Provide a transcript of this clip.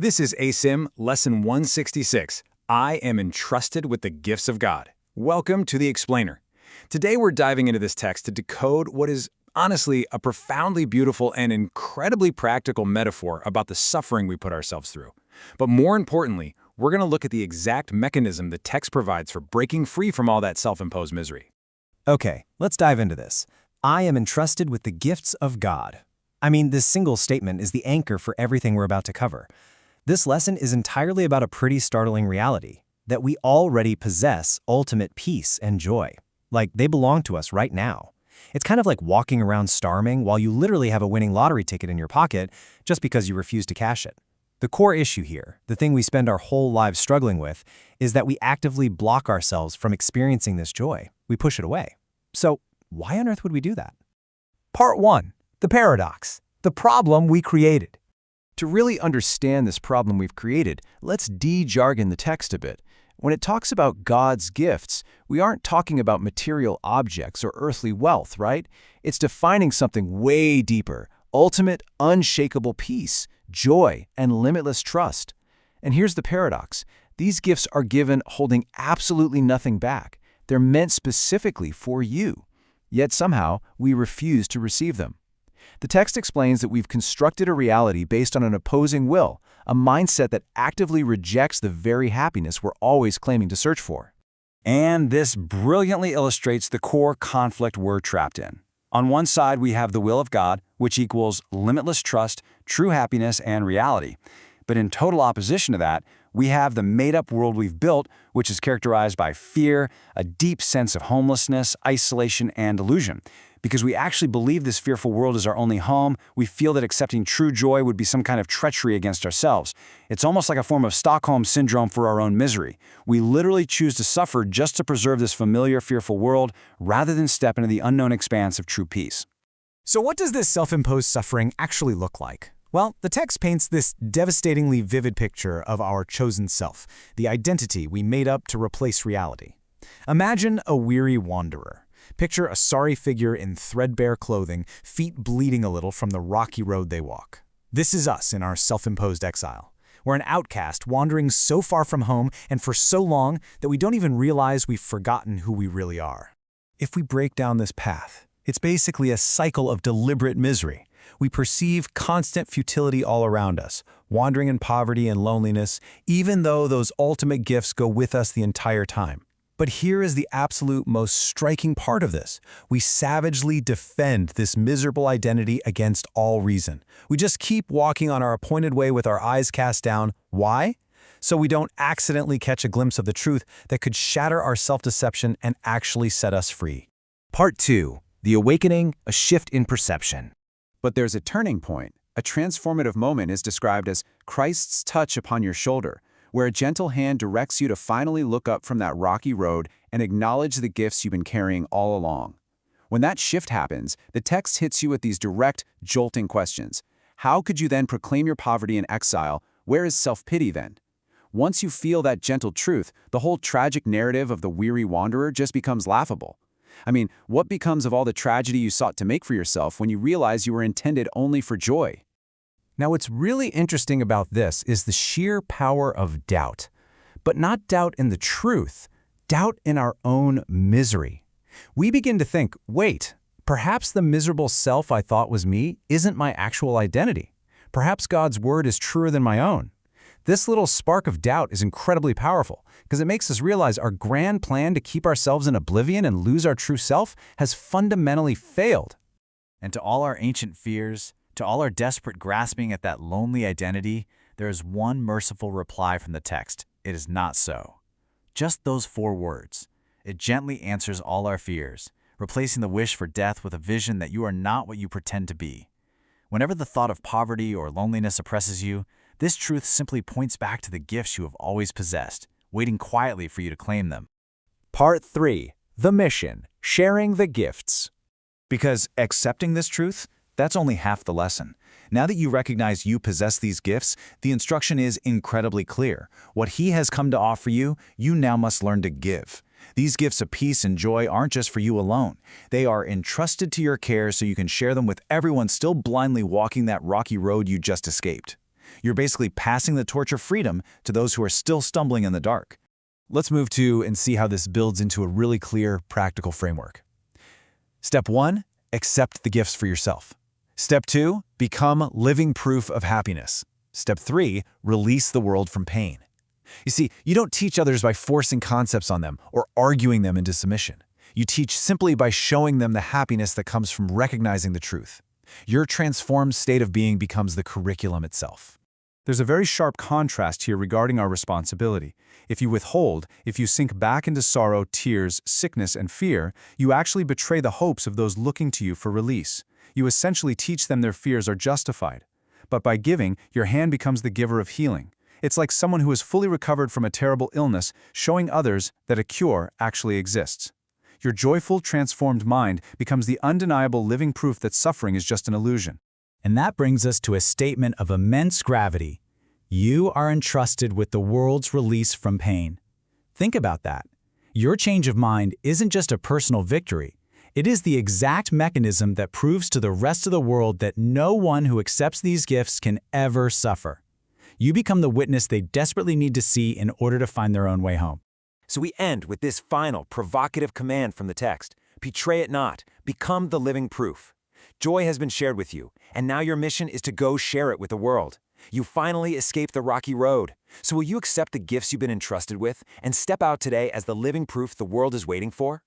This is ACIM Lesson 166. I am entrusted with the gifts of God. Welcome to the Explainer. Today we're diving into this text to decode what is honestly a profoundly beautiful and incredibly practical metaphor about the suffering we put ourselves through. But more importantly, we're going to look at the exact mechanism the text provides for breaking free from all that self-imposed misery. Okay, let's dive into this. I am entrusted with the gifts of God. This single statement is the anchor for everything we're about to cover. This lesson is entirely about a pretty startling reality, that we already possess ultimate peace and joy. Like, they belong to us right now. It's kind of like walking around starving while you literally have a winning lottery ticket in your pocket just because you refuse to cash it. The core issue here, the thing we spend our whole lives struggling with, is that we actively block ourselves from experiencing this joy. We push it away. So, why on earth would we do that? Part 1. The paradox. The problem we created. To really understand this problem we've created, let's de-jargon the text a bit. When it talks about God's gifts, we aren't talking about material objects or earthly wealth, right? It's defining something way deeper: ultimate, unshakable peace, joy, and limitless trust. And here's the paradox. These gifts are given holding absolutely nothing back. They're meant specifically for you. Yet somehow, we refuse to receive them. The text explains that we've constructed a reality based on an opposing will, a mindset that actively rejects the very happiness we're always claiming to search for. And this brilliantly illustrates the core conflict we're trapped in. On one side, we have the will of God, which equals limitless trust, true happiness, and reality. But in total opposition to that, we have the made-up world we've built, which is characterized by fear, a deep sense of homelessness, isolation, and delusion. Because we actually believe this fearful world is our only home, we feel that accepting true joy would be some kind of treachery against ourselves. It's almost like a form of Stockholm syndrome for our own misery. We literally choose to suffer just to preserve this familiar, fearful world, rather than step into the unknown expanse of true peace. So what does this self-imposed suffering actually look like? Well, the text paints this devastatingly vivid picture of our chosen self, the identity we made up to replace reality. Imagine a weary wanderer. Picture a sorry figure in threadbare clothing, feet bleeding a little from the rocky road they walk. This is us in our self-imposed exile. We're an outcast wandering so far from home and for so long that we don't even realize we've forgotten who we really are. If we break down this path, it's basically a cycle of deliberate misery. We perceive constant futility all around us, wandering in poverty and loneliness, even though those ultimate gifts go with us the entire time. But here is the absolute most striking part of this. We savagely defend this miserable identity against all reason. We just keep walking on our appointed way with our eyes cast down. Why? So we don't accidentally catch a glimpse of the truth that could shatter our self-deception and actually set us free. Part 2. The awakening, a shift in perception. But there's a turning point. A transformative moment is described as Christ's touch upon your shoulder, where a gentle hand directs you to finally look up from that rocky road and acknowledge the gifts you've been carrying all along. When that shift happens, the text hits you with these direct, jolting questions. How could you then proclaim your poverty and exile? Where is self-pity then? Once you feel that gentle truth, the whole tragic narrative of the weary wanderer just becomes laughable. What becomes of all the tragedy you sought to make for yourself when you realize you were intended only for joy? Now, what's really interesting about this is the sheer power of doubt. But not doubt in the truth, doubt in our own misery. We begin to think, wait, perhaps the miserable self I thought was me isn't my actual identity. Perhaps God's word is truer than my own. This little spark of doubt is incredibly powerful because it makes us realize our grand plan to keep ourselves in oblivion and lose our true self has fundamentally failed. And to all our ancient fears, to all our desperate grasping at that lonely identity, there is one merciful reply from the text. It is not so. Just those 4 words. It gently answers all our fears, replacing the wish for death with a vision that you are not what you pretend to be. Whenever the thought of poverty or loneliness oppresses you, this truth simply points back to the gifts you have always possessed, waiting quietly for you to claim them. Part 3. The mission, sharing the gifts. Because accepting this truth, that's only half the lesson. Now that you recognize you possess these gifts, the instruction is incredibly clear. What He has come to offer you, you now must learn to give. These gifts of peace and joy aren't just for you alone. They are entrusted to your care so you can share them with everyone still blindly walking that rocky road you just escaped. You're basically passing the torch of freedom to those who are still stumbling in the dark. Let's move to and see how this builds into a really clear, practical framework. Step 1, accept the gifts for yourself. Step 2, become living proof of happiness. Step 3, release the world from pain. You see, you don't teach others by forcing concepts on them or arguing them into submission. You teach simply by showing them the happiness that comes from recognizing the truth. Your transformed state of being becomes the curriculum itself. There's a very sharp contrast here regarding our responsibility. If you withhold, if you sink back into sorrow, tears, sickness, and fear, you actually betray the hopes of those looking to you for release. You essentially teach them their fears are justified. But by giving, your hand becomes the giver of healing. It's like someone who is fully recovered from a terrible illness, showing others that a cure actually exists. Your joyful, transformed mind becomes the undeniable living proof that suffering is just an illusion. And that brings us to a statement of immense gravity. You are entrusted with the world's release from pain. Think about that. Your change of mind isn't just a personal victory. It is the exact mechanism that proves to the rest of the world that no one who accepts these gifts can ever suffer. You become the witness they desperately need to see in order to find their own way home. So we end with this final, provocative command from the text. Betray it not. Become the living proof. Joy has been shared with you, and now your mission is to go share it with the world. You finally escaped the rocky road. So will you accept the gifts you've been entrusted with and step out today as the living proof the world is waiting for?